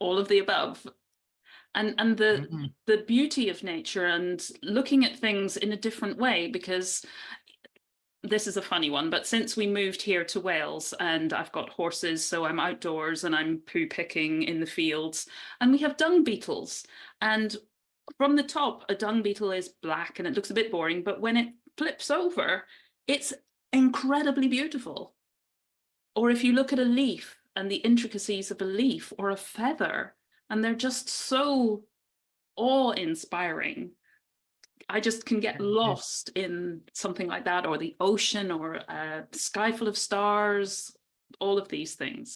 all of the above. And the Mm. the beauty of nature and looking at things in a different way, because this is a funny one, but since we moved here to Wales and I've got horses, so I'm outdoors and I'm poo picking in the fields, and we have dung beetles. And from the top, a dung beetle is black and it looks a bit boring, but when it flips over, it's incredibly beautiful. Or if you look at a leaf and the intricacies of a leaf or a feather, and they're just so awe-inspiring. I just can get Yeah. lost in something like that, or the ocean, or a sky full of stars, all of these things.